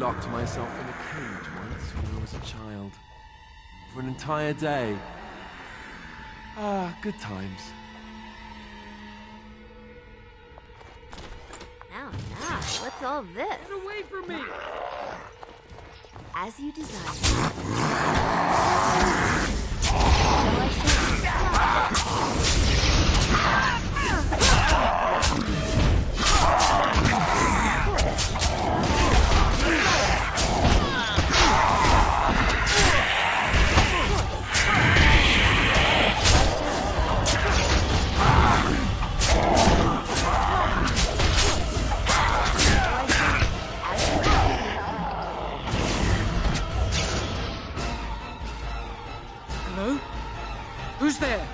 locked myself in a cage once when I was a child. For an entire day. Ah, good times. Now, what's all this? Get away from me! As you desire. Shall I Hello? Who's there?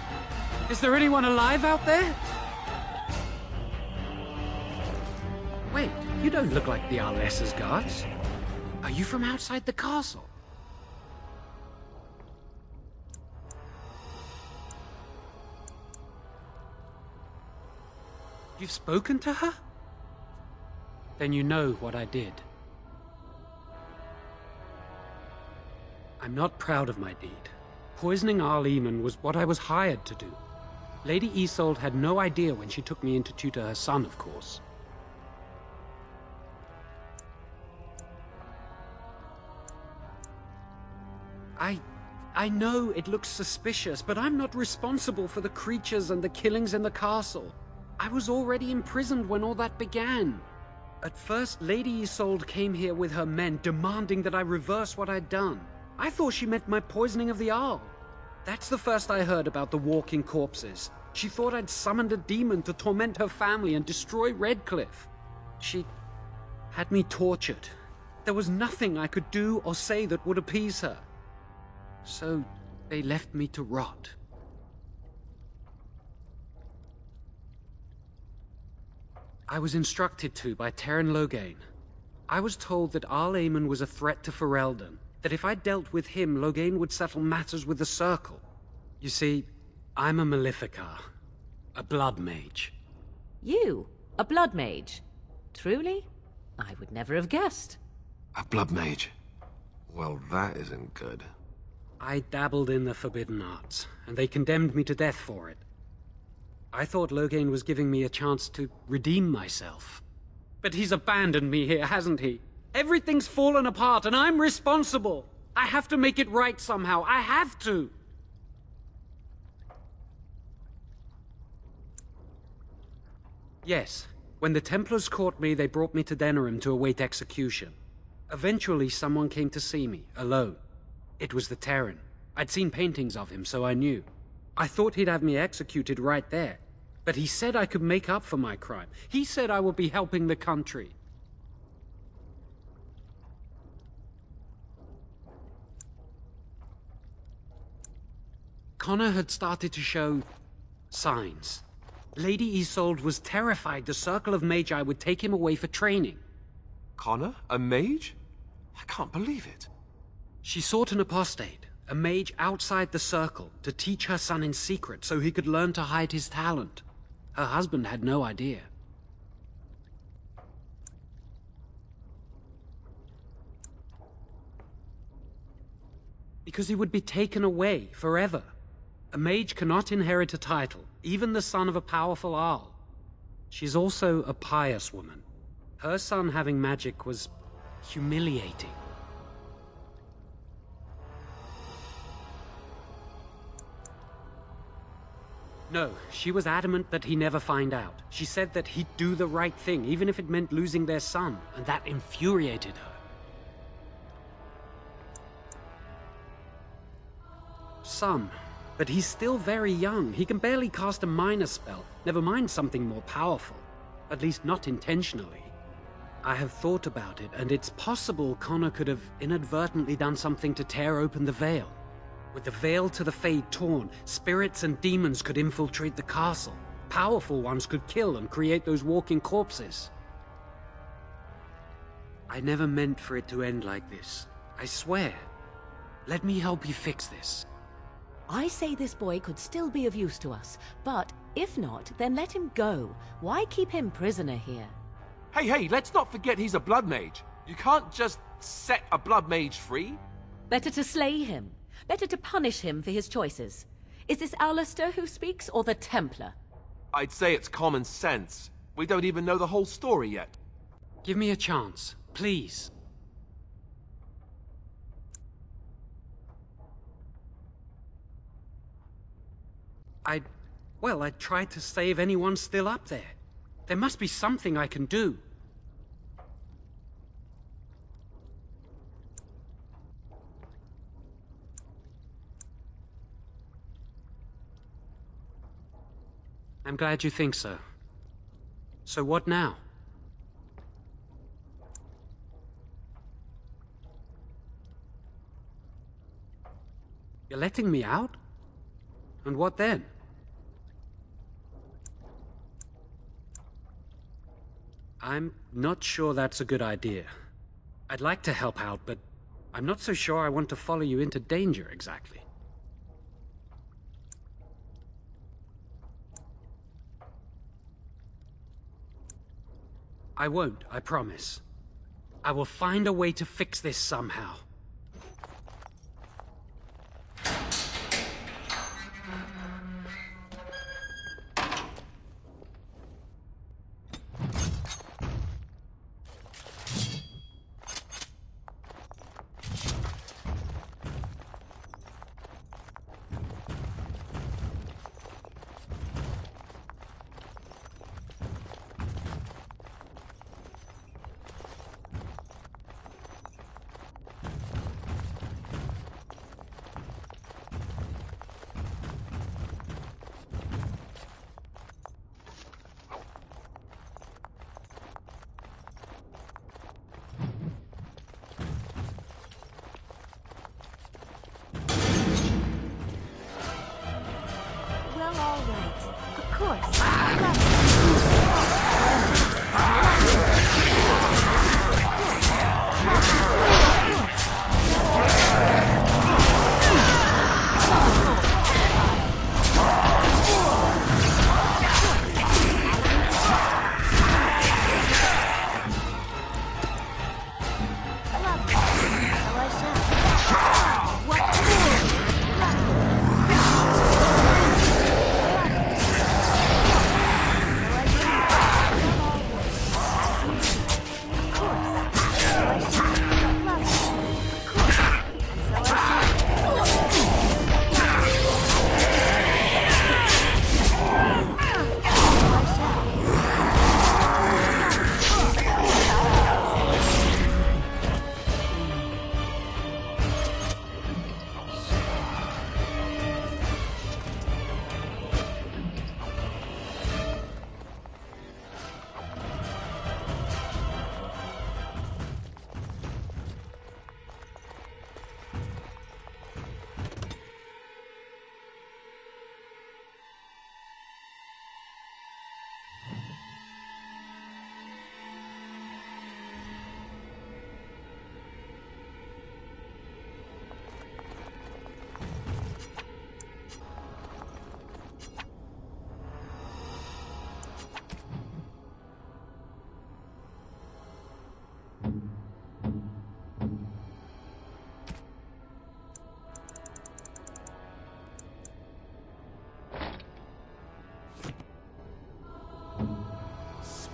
Is there anyone alive out there? Wait, you don't look like the Arlessa's guards. Are you from outside the castle? You've spoken to her? Then you know what I did. I'm not proud of my deed. Poisoning Arl Eamon was what I was hired to do. Lady Isolde had no idea when she took me in to tutor her son, of course. I know it looks suspicious, but I'm not responsible for the creatures and the killings in the castle. I was already imprisoned when all that began. At first, Lady Isolde came here with her men, demanding that I reverse what I'd done. I thought she meant my poisoning of the Arl. That's the first I heard about the walking corpses. She thought I'd summoned a demon to torment her family and destroy Redcliffe. She had me tortured. There was nothing I could do or say that would appease her. So they left me to rot. I was instructed to by Teyrn Loghain. I was told that Arl Eamon was a threat to Ferelden, that if I dealt with him, Loghain would settle matters with the Circle. You see, I'm a Maleficar, a blood mage. You? A blood mage? Truly? I would never have guessed. A blood mage? Well, that isn't good. I dabbled in the forbidden arts, and they condemned me to death for it. I thought Loghain was giving me a chance to redeem myself. But he's abandoned me here, hasn't he? Everything's fallen apart, and I'm responsible! I have to make it right somehow. I have to! Yes. When the Templars caught me, they brought me to Denerim to await execution. Eventually, someone came to see me, alone. It was the Terran. I'd seen paintings of him, so I knew. I thought he'd have me executed right there. But he said I could make up for my crime. He said I would be helping the country. Connor had started to show signs. Lady Isolde was terrified the Circle of Magi would take him away for training. Connor? A mage? I can't believe it. She sought an apostate, a mage outside the Circle, to teach her son in secret so he could learn to hide his talent. Her husband had no idea. Because he would be taken away forever. A mage cannot inherit a title, even the son of a powerful Arl. She's also a pious woman. Her son having magic was humiliating. No, she was adamant that he never find out. She said that he'd do the right thing, even if it meant losing their son, and that infuriated her. Some, but he's still very young. He can barely cast a minor spell, never mind something more powerful. At least not intentionally. I have thought about it, and it's possible Connor could have inadvertently done something to tear open the veil. With the veil to the Fade torn, spirits and demons could infiltrate the castle. Powerful ones could kill and create those walking corpses. I never meant for it to end like this. I swear. Let me help you fix this. I say this boy could still be of use to us, but if not, then let him go. Why keep him prisoner here? Hey, let's not forget he's a blood mage. You can't just set a blood mage free? Better to slay him. Better to punish him for his choices. Is this Alistair who speaks, or the Templar? I'd say it's common sense. We don't even know the whole story yet. Give me a chance, please. Well, I tried to save anyone still up there. There must be something I can do. I'm glad you think so. So what now? You're letting me out? And what then? I'm not sure that's a good idea. I'd like to help out, but I'm not so sure I want to follow you into danger exactly. I won't, I promise. I will find a way to fix this somehow.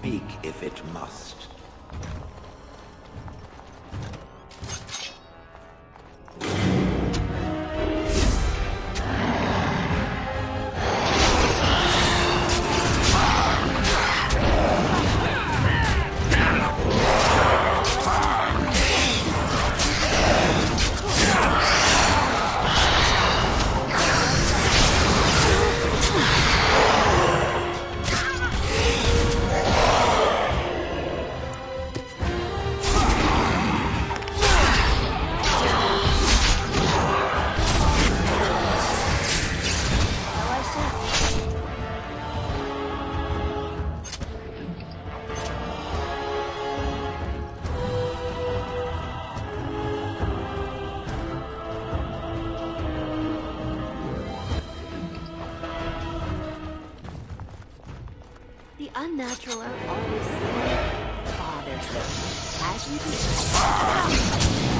Speak if it must. The unnatural are always so bothersome. As you desire.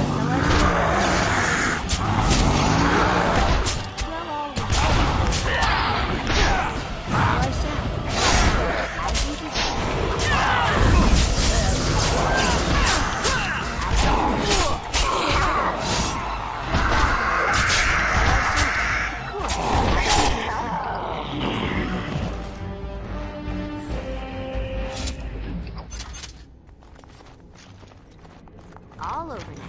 So I shall. Well, all right. So I shall. As you desire. All over now.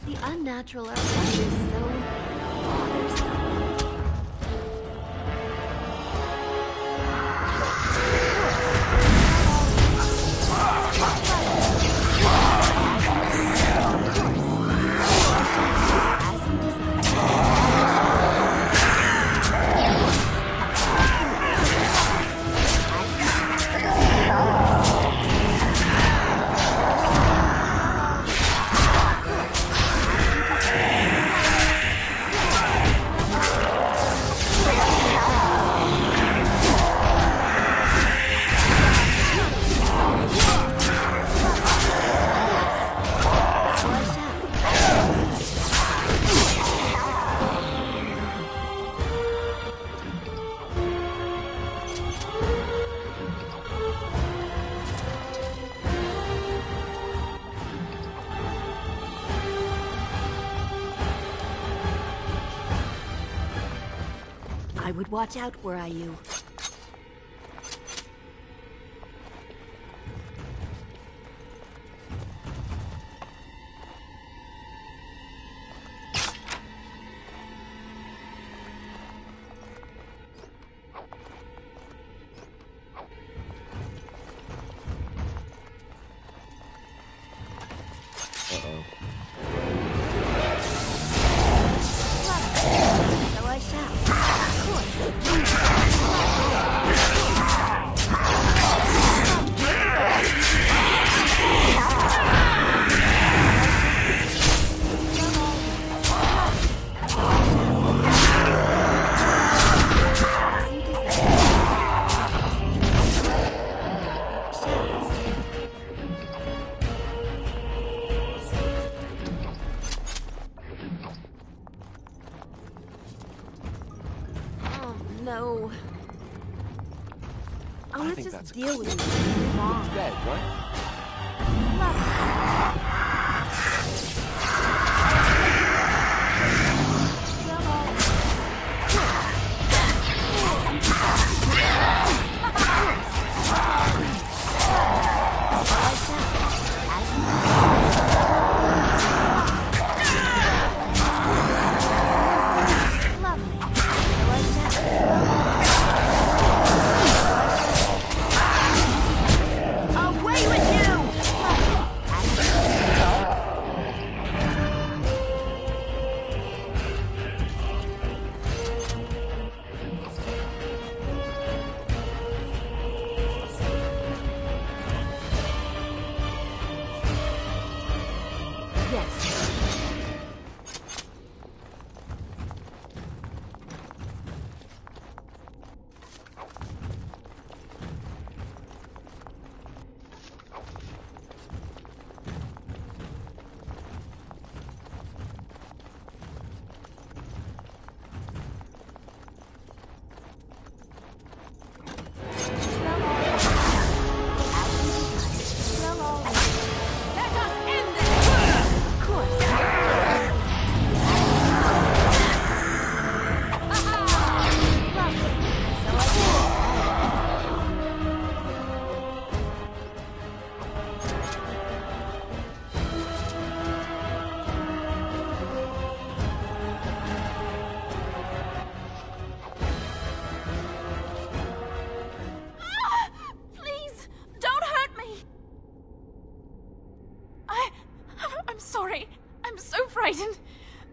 The unnatural are so bothersome. I would watch out, were I you. So I shall. Of no. Oh, let's just deal with it. Move on. It's dead, right? Raiden,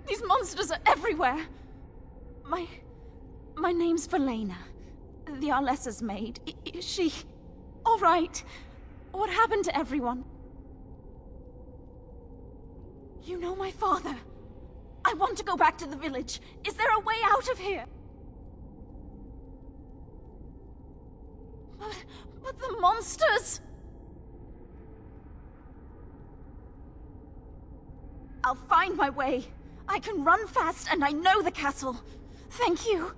these monsters are everywhere. My name's Valena. The Arlessa's maid. Is she all right? What happened to everyone? You know my father. I want to go back to the village. Is there a way out of here? But the monsters! I'll find my way. I can run fast and I know the castle. Thank you.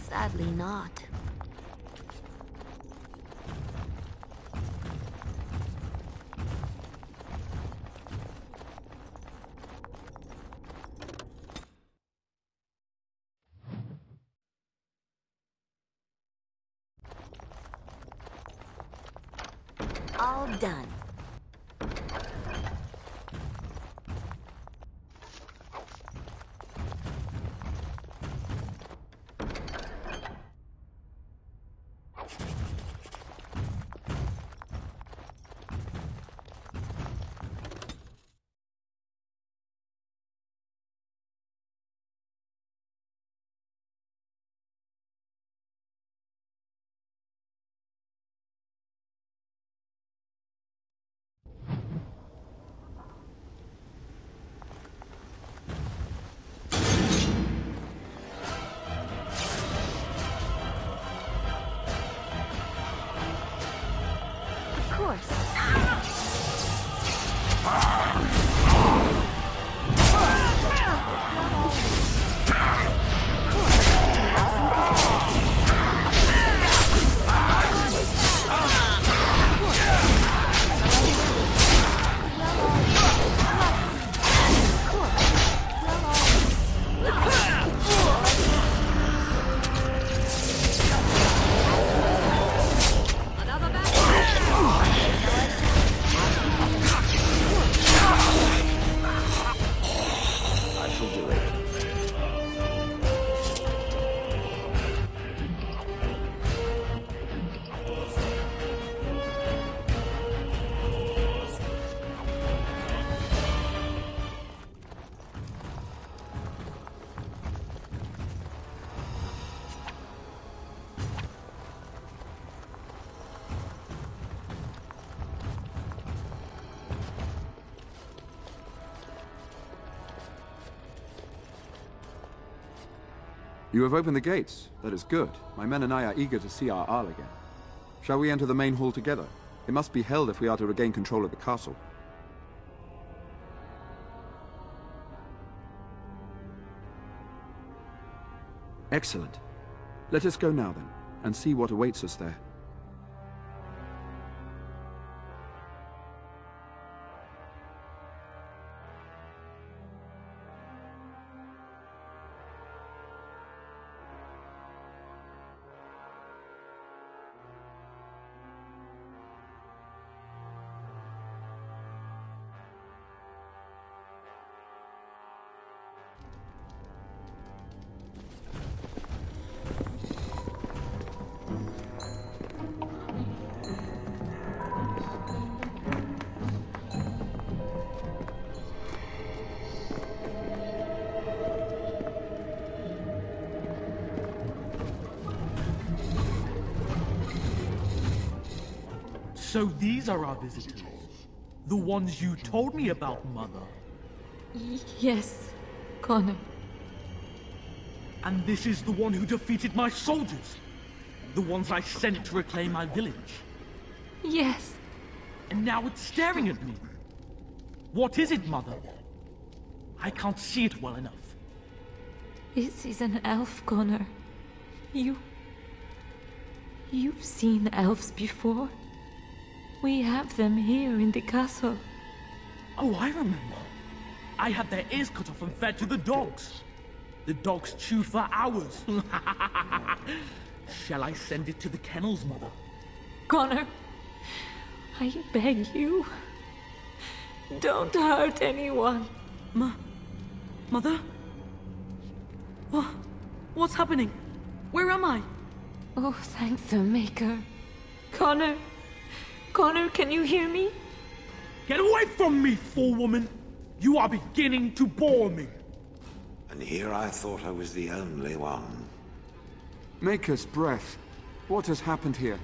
Sadly not. All done. You have opened the gates. That is good. My men and I are eager to see our Arl again. Shall we enter the main hall together? It must be held if we are to regain control of the castle. Excellent. Let us go now then, and see what awaits us there. So these are our visitors. The ones you told me about, Mother. Yes, Connor. And this is the one who defeated my soldiers. The ones I sent to reclaim my village. Yes. And now it's staring at me. What is it, Mother? I can't see it well enough. This is an elf, Connor. You've seen elves before. We have them here in the castle. Oh, I remember. I had their ears cut off and fed to the dogs. The dogs chewed for hours. Shall I send it to the kennels, Mother? Connor, I beg you. Don't hurt anyone. Mother? What's happening? Where am I? Oh, thank the Maker. Connor! Connor, can you hear me? Get away from me, fool woman! You are beginning to bore me. And here I thought I was the only one. Maker's breath. What has happened here?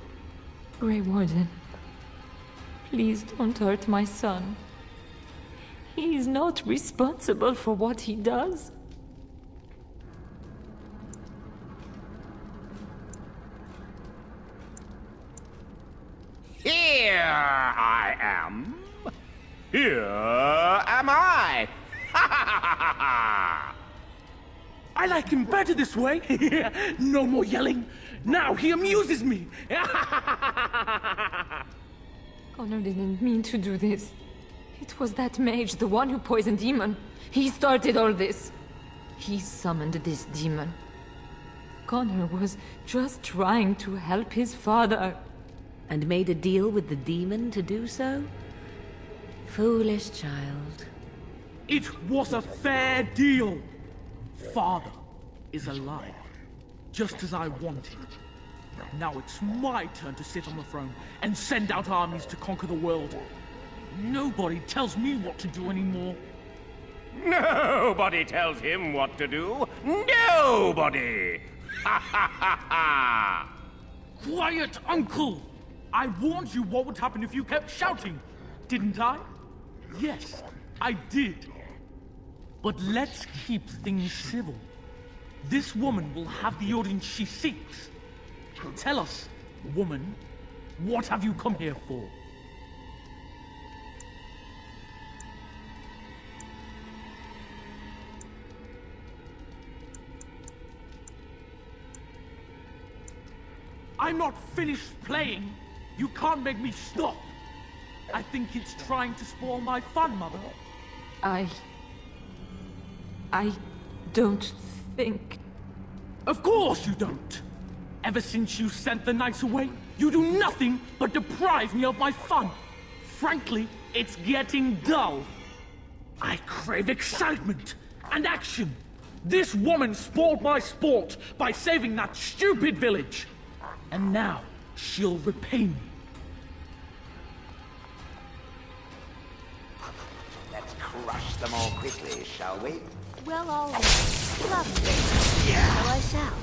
Grey Warden, please don't hurt my son. He is not responsible for what he does. Here I am. Here am I. I like him better this way. No more yelling. Now he amuses me. Connor didn't mean to do this. It was that mage, the one who poisoned Demon. He started all this. He summoned this demon. Connor was just trying to help his father. And made a deal with the demon to do so? Foolish child. It was a fair deal. Father is alive, just as I wanted. Now it's my turn to sit on the throne and send out armies to conquer the world. Nobody tells me what to do anymore. Nobody tells him what to do. Nobody! Ha ha ha ha! Quiet, Uncle! I warned you what would happen if you kept shouting, didn't I? Yes, I did. But let's keep things civil. This woman will have the audience she seeks. Tell us, woman, what have you come here for? I'm not finished playing. You can't make me stop. I think it's trying to spoil my fun, Mother. I don't think... Of course you don't! Ever since you sent the knights away, you do nothing but deprive me of my fun. Frankly, it's getting dull. I crave excitement and action. This woman spoiled my sport by saving that stupid village. And now, she'll repay me. Let's crush them all quickly, shall we? Well, all right. Lovely. So I shall.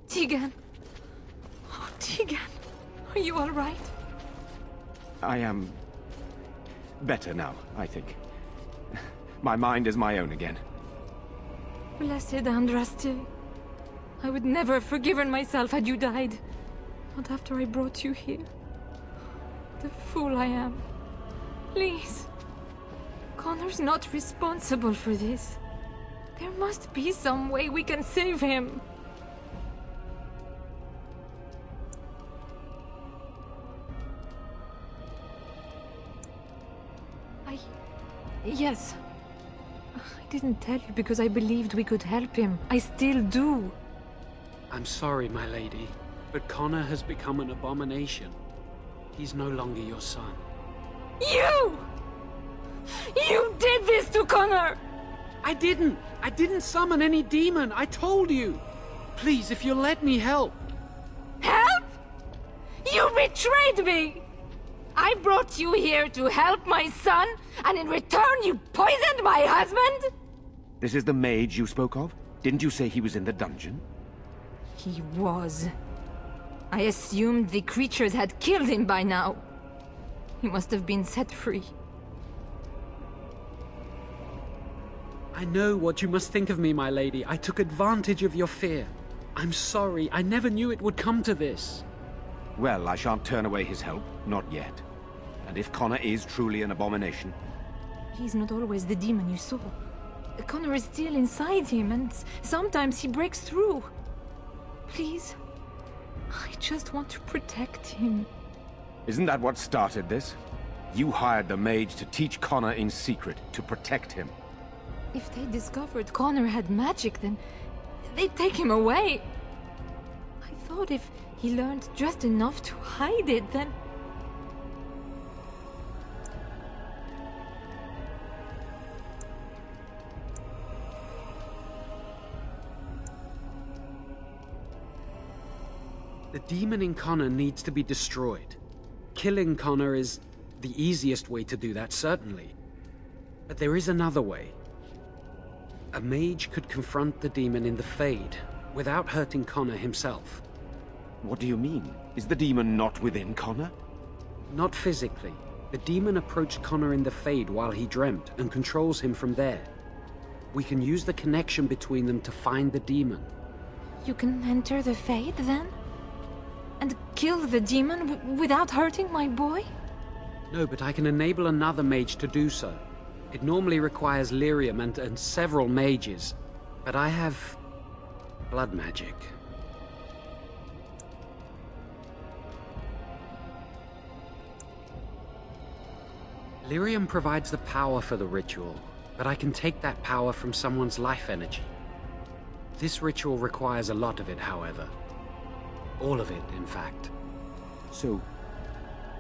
Tegan! Oh, Tegan! Are you all right? I am better now, I think. My mind is my own again. Blessed Andraste. I would never have forgiven myself had you died. Not after I brought you here. The fool I am. Please. Connor's not responsible for this. There must be some way we can save him. Yes. I didn't tell you because I believed we could help him. I still do. I'm sorry, my lady, but Connor has become an abomination. He's no longer your son. You! You did this to Connor! I didn't! I didn't summon any demon! I told you! Please, if you'll let me help. Help? You betrayed me! I brought you here to help my son, and in return you poisoned my husband? This is the mage you spoke of? Didn't you say he was in the dungeon? He was. I assumed the creatures had killed him by now. He must have been set free. I know what you must think of me, my lady. I took advantage of your fear. I'm sorry. I never knew it would come to this. Well, I shan't turn away his help. Not yet. And if Connor is truly an abomination... He's not always the demon you saw. Connor is still inside him, and sometimes he breaks through. Please, I just want to protect him. Isn't that what started this? You hired the mage to teach Connor in secret, to protect him. If they discovered Connor had magic, then they'd take him away. I thought if he learned just enough to hide it, then... The demon in Connor needs to be destroyed. Killing Connor is the easiest way to do that, certainly. But there is another way. A mage could confront the demon in the Fade, without hurting Connor himself. What do you mean? Is the demon not within Connor? Not physically. The demon approached Connor in the Fade while he dreamt, and controls him from there. We can use the connection between them to find the demon. You can enter the Fade, then? And kill the demon without hurting my boy? No, but I can enable another mage to do so. It normally requires lyrium and several mages, but I have blood magic. Lyrium provides the power for the ritual, but I can take that power from someone's life energy. This ritual requires a lot of it, however. All of it, in fact. So,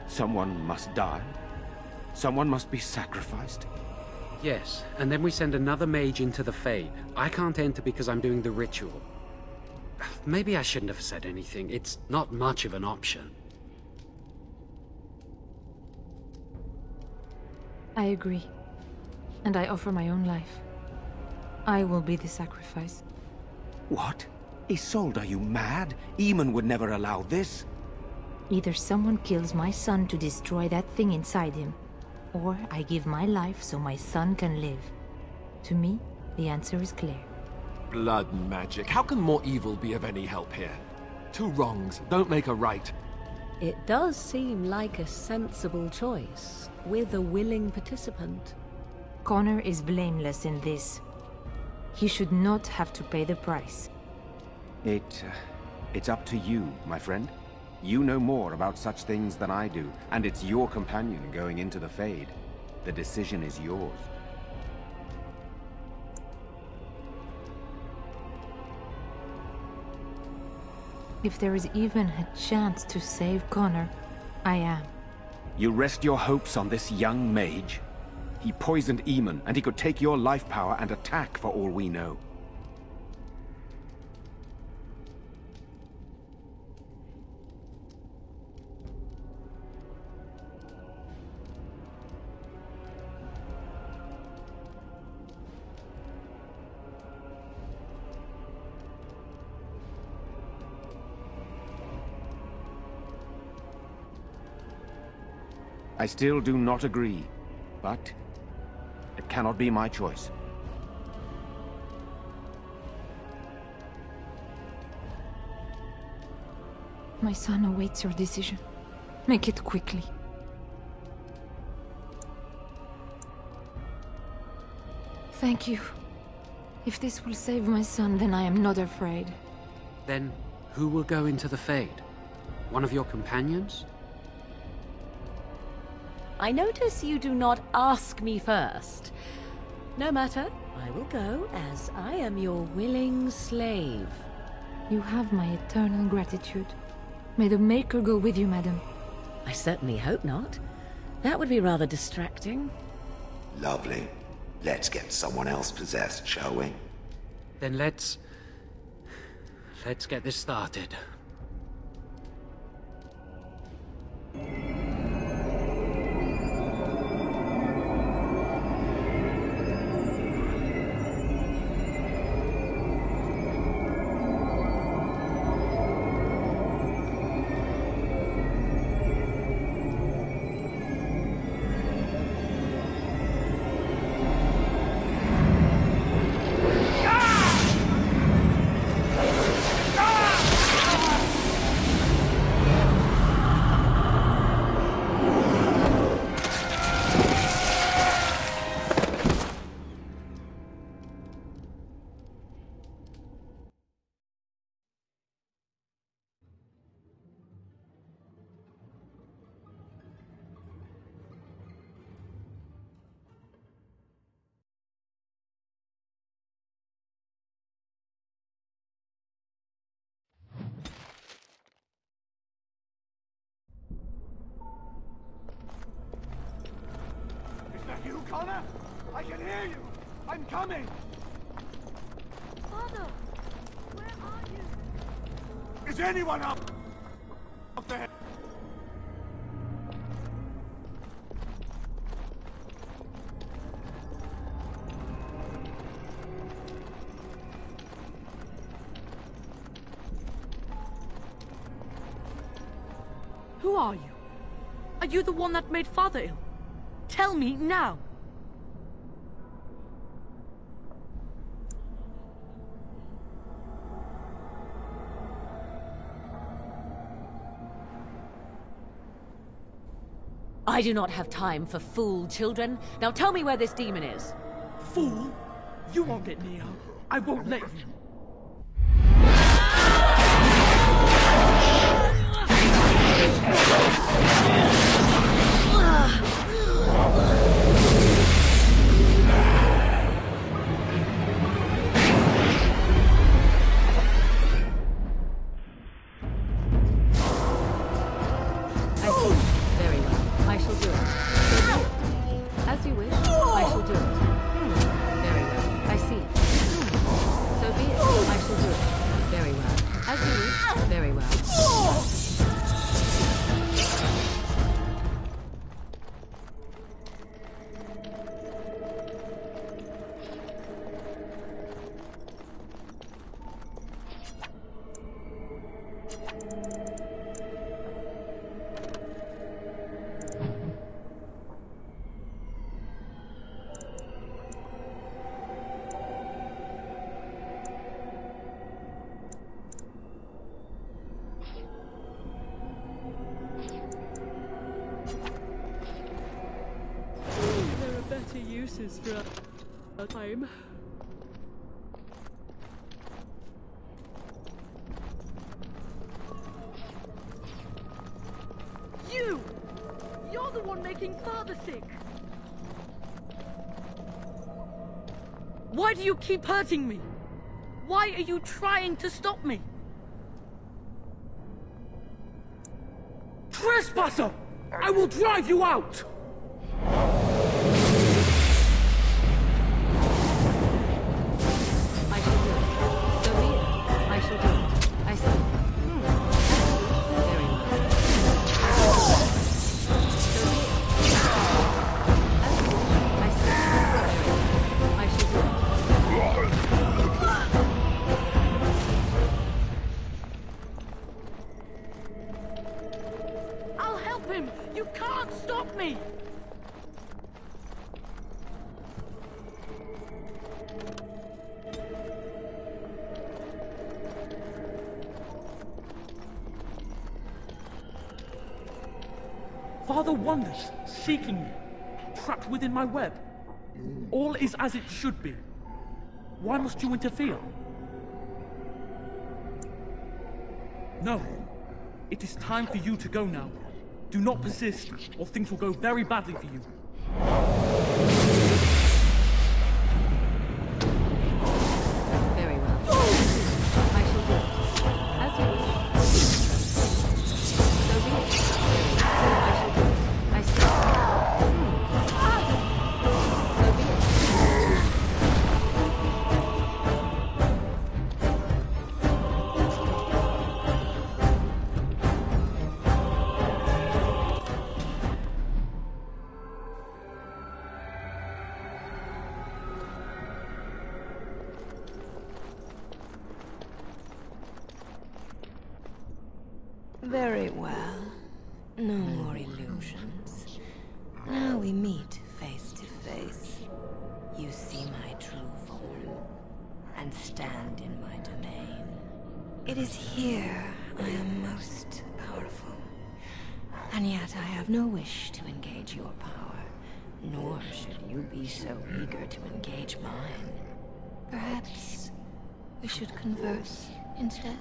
someone must die? Someone must be sacrificed? Yes, and then we send another mage into the Fade. I can't enter because I'm doing the ritual. Maybe I shouldn't have said anything. It's not much of an option. I agree. And I offer my own life. I will be the sacrifice. What? Isolde, are you mad? Eamon would never allow this. Either someone kills my son to destroy that thing inside him, or I give my life so my son can live. To me, the answer is clear. Blood magic. How can more evil be of any help here? Two wrongs don't make a right. It does seem like a sensible choice, with a willing participant. Connor is blameless in this. He should not have to pay the price. It's up to you, my friend. You know more about such things than I do, and it's your companion going into the Fade. The decision is yours. If there is even a chance to save Connor, I am. You rest your hopes on this young mage? He poisoned Eamon, and he could take your life power and attack for all we know. I still do not agree, but it cannot be my choice. My son awaits your decision. Make it quickly. Thank you. If this will save my son, then I am not afraid. Then, who will go into the Fade? One of your companions? I notice you do not ask me first. No matter, I will go, as I am your willing slave. You have my eternal gratitude. May the Maker go with you, madam. I certainly hope not. That would be rather distracting. Lovely. Let's get someone else possessed, shall we? Then let's get this started. I'm coming! Father, where are you? Is anyone up there? Who are you? Are you the one that made Father ill? Tell me now! I do not have time for fool children. Now tell me where this demon is. Fool! You won't get near her. I won't let you. Uses for a time. You're the one making Father sick. Why do you keep hurting me? Why are you trying to stop me? Trespasser! I will drive you out! You can't stop me! Father wanders, seeking me, trapped within my web. All is as it should be. Why must you interfere? No. It is time for you to go now. Do not persist, or things will go very badly for you. Very well. I shall do it. As you wish. So be it. I shall do it. I see. So be it. Very well. No more illusions. Now we meet face to face. You see my true form, and stand in my domain. It is here I am most powerful. And yet I have no wish to engage your power, nor should you be so eager to engage mine. Perhaps we should converse instead?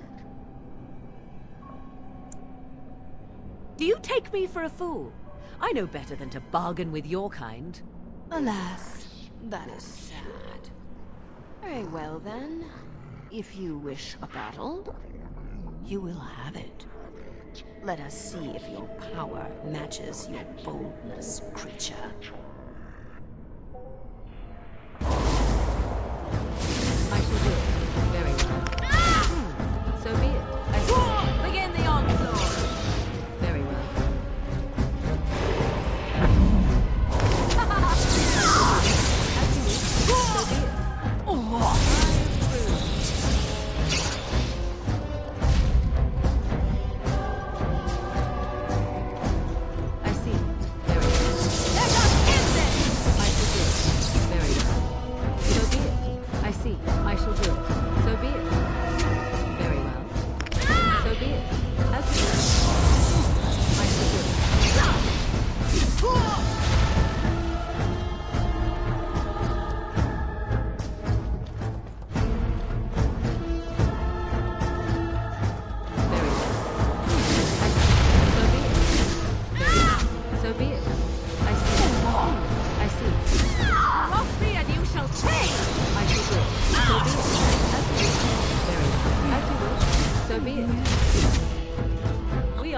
Do you take me for a fool? I know better than to bargain with your kind. Alas, that is sad. Very well then. If you wish a battle, you will have it. Let us see if your power matches your boldness, creature.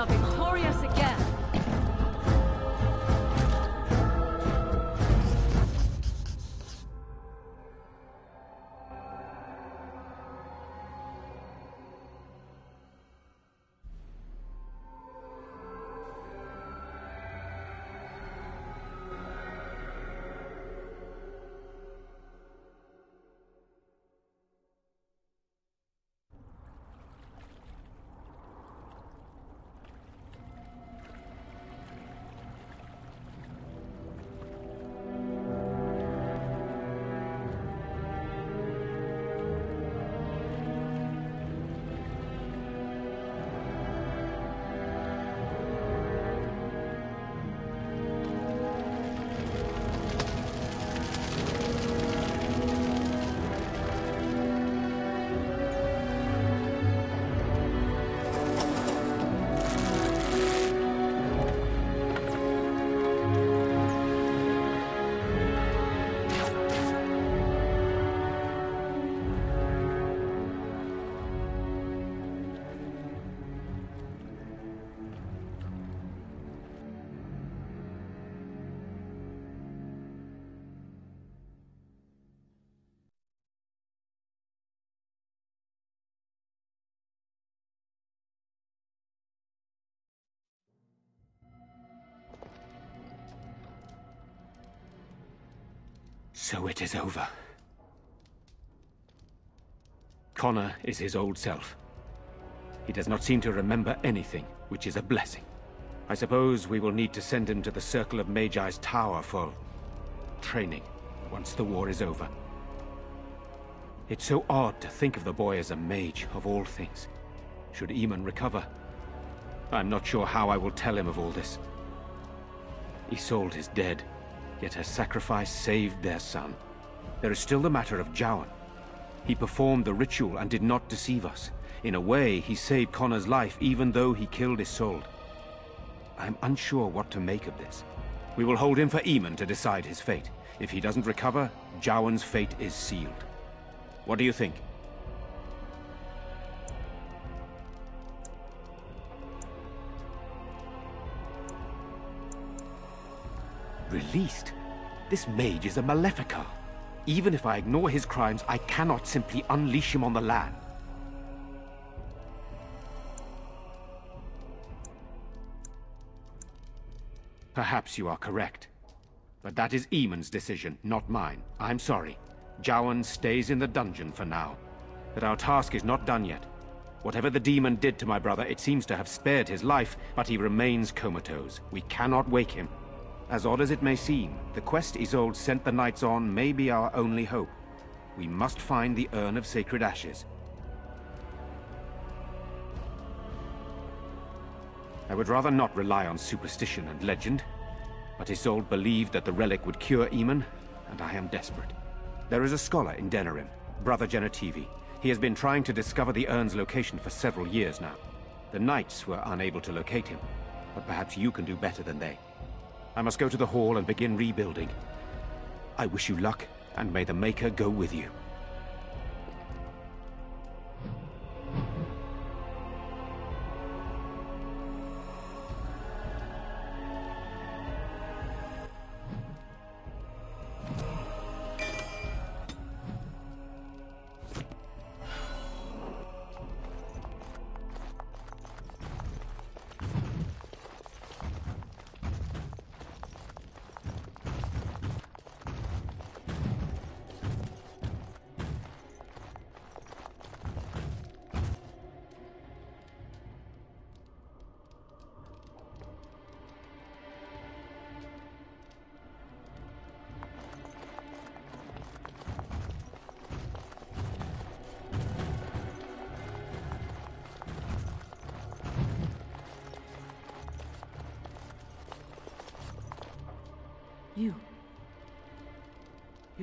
are victorious again. So it is over. Connor is his old self. He does not seem to remember anything, which is a blessing. I suppose we will need to send him to the Circle of Magi's tower for training once the war is over. It's so odd to think of the boy as a mage, of all things. Should Eamon recover, I'm not sure how I will tell him of all this. Isolde is dead, yet her sacrifice saved their son. There is still the matter of Jowan. He performed the ritual and did not deceive us. In a way, he saved Connor's life even though he killed Isolde. I am unsure what to make of this. We will hold him for Eamon to decide his fate. If he doesn't recover, Jowan's fate is sealed. What do you think? Released? This mage is a Maleficar. Even if I ignore his crimes, I cannot simply unleash him on the land. Perhaps you are correct. But that is Eamon's decision, not mine. I'm sorry. Jowan stays in the dungeon for now. But our task is not done yet. Whatever the demon did to my brother, it seems to have spared his life, but he remains comatose. We cannot wake him. As odd as it may seem, the quest Isolde sent the knights on may be our only hope. We must find the Urn of Sacred Ashes. I would rather not rely on superstition and legend, but Isolde believed that the relic would cure Eamon, and I am desperate. There is a scholar in Denerim, Brother Genetivi. He has been trying to discover the urn's location for several years now. The knights were unable to locate him, but perhaps you can do better than they. I must go to the hall and begin rebuilding. I wish you luck, and may the Maker go with you.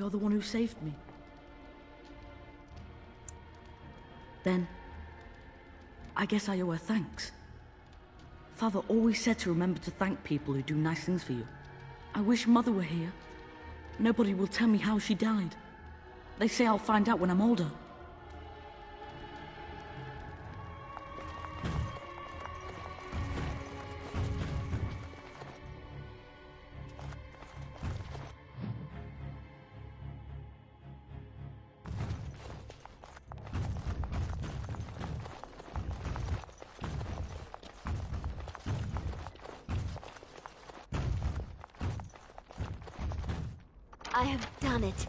You're the one who saved me. Then, I guess I owe her thanks. Father always said to remember to thank people who do nice things for you. I wish Mother were here. Nobody will tell me how she died. They say I'll find out when I'm older. I have done it.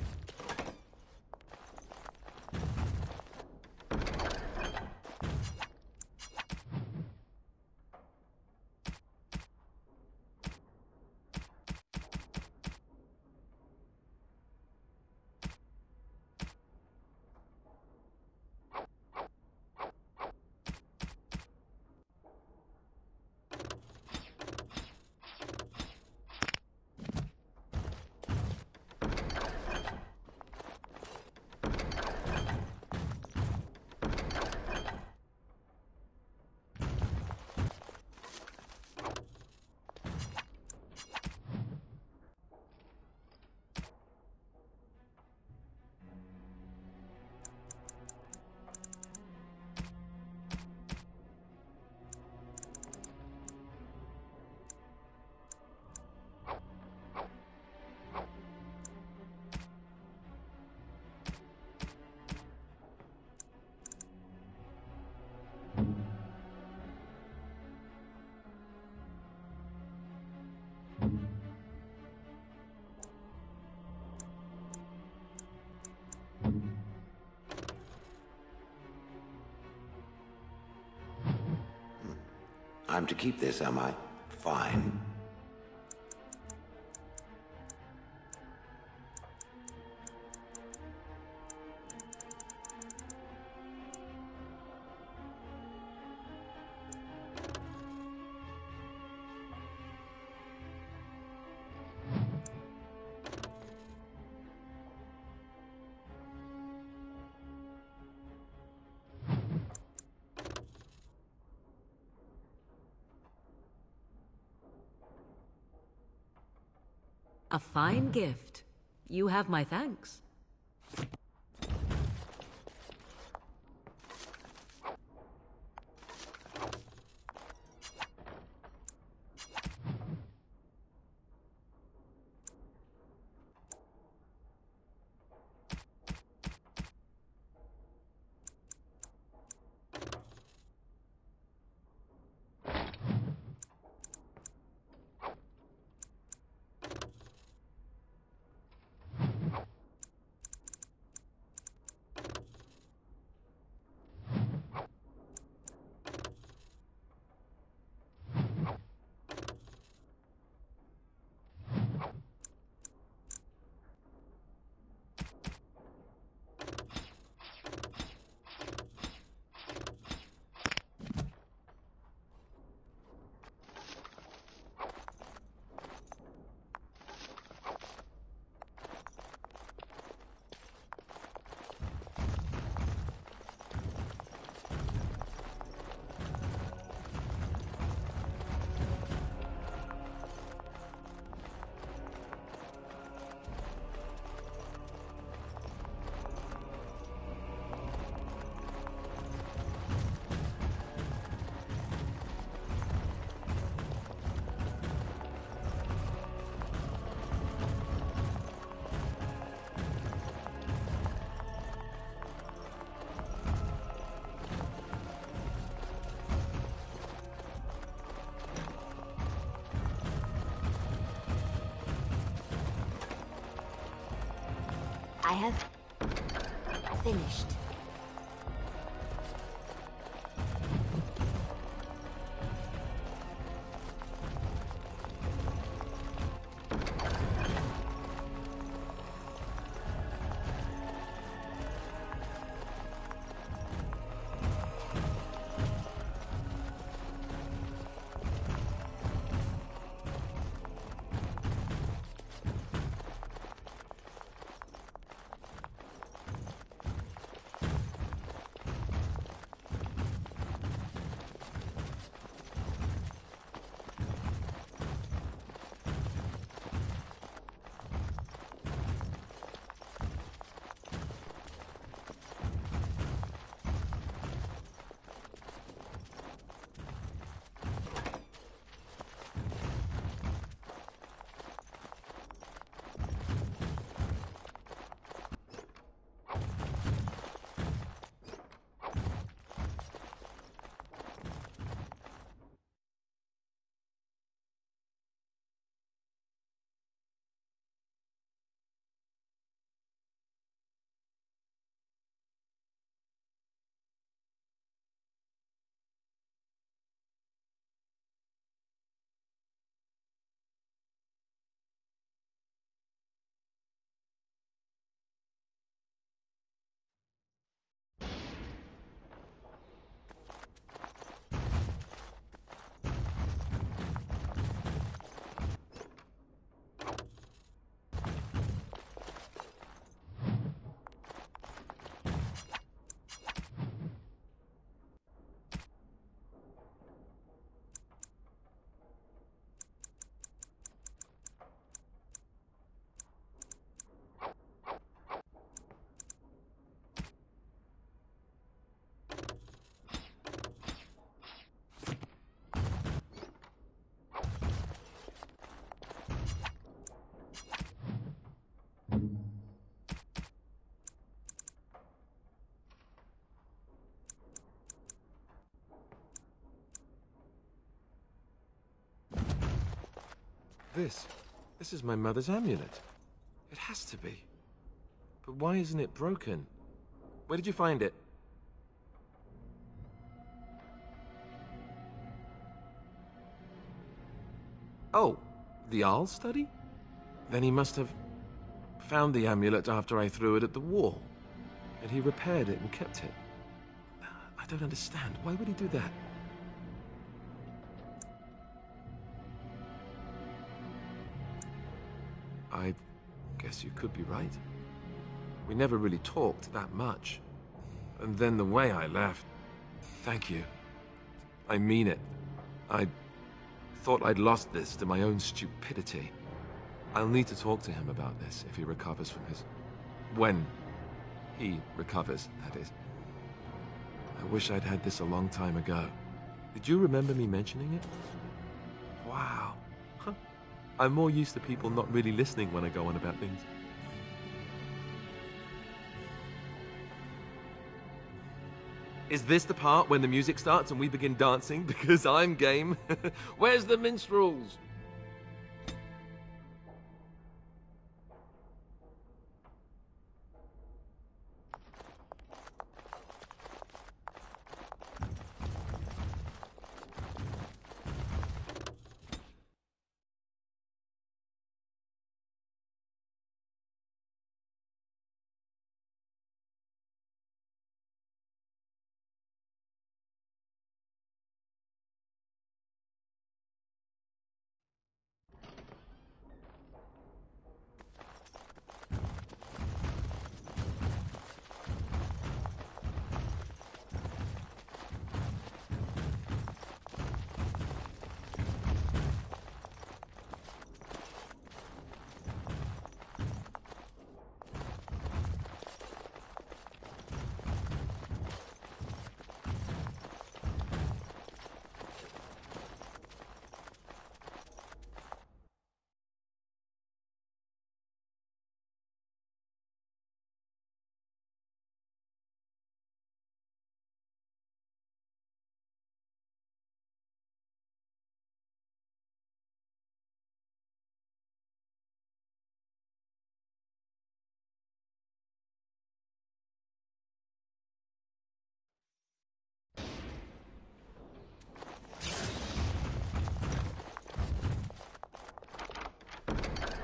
I'm to keep this, am I? Fine. A fine gift. You have my thanks. I have finished. This is my mother's amulet. It has to be. But why isn't it broken? Where did you find it? Oh, the Arl study? Then he must have found the amulet after I threw it at the wall. And he repaired it and kept it. I don't understand. Why would he do that? I guess you could be right. We never really talked that much. And then the way I left... Thank you. I mean it. I thought I'd lost this to my own stupidity. I'll need to talk to him about this if he recovers from his... When he recovers, that is. I wish I'd had this a long time ago. Did you remember me mentioning it? Wow. Huh. I'm more used to people not really listening when I go on about things. Is this the part when the music starts and we begin dancing? Because I'm game. Where's the minstrels?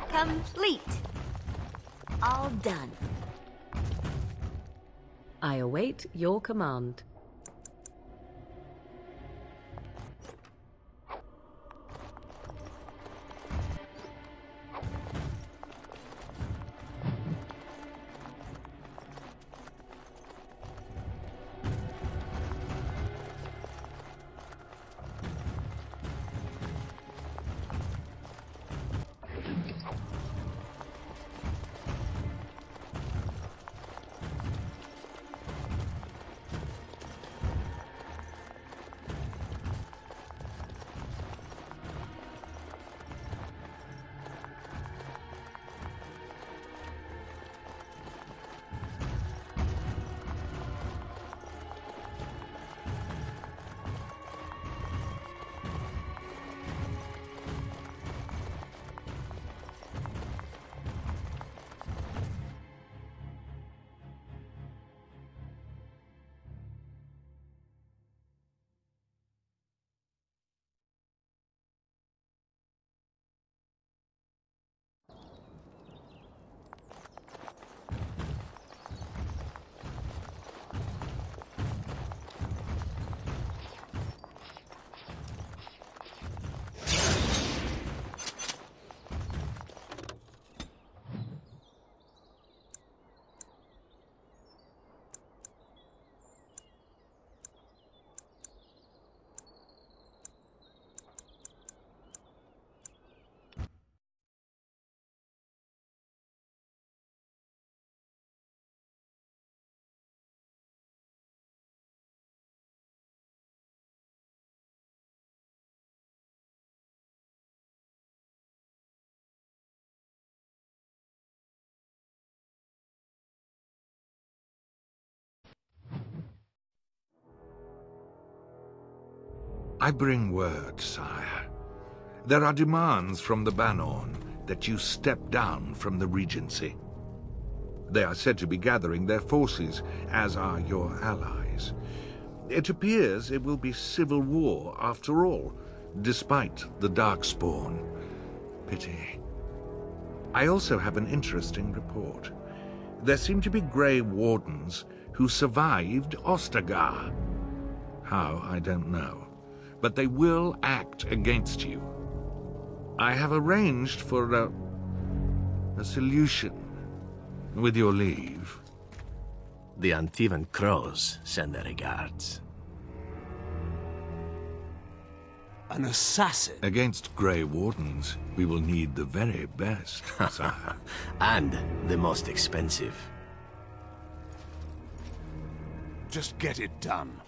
Complete. All done. I await your command. I bring word, sire. There are demands from the Banorn that you step down from the Regency. They are said to be gathering their forces, as are your allies. It appears it will be civil war after all, despite the Darkspawn. Pity. I also have an interesting report. There seem to be Grey Wardens who survived Ostagar. How, I don't know. But they will act against you. I have arranged for a solution, with your leave. The Antivan Crows send their regards. An assassin? Against Grey Wardens, we will need the very best, sire. And the most expensive. Just get it done.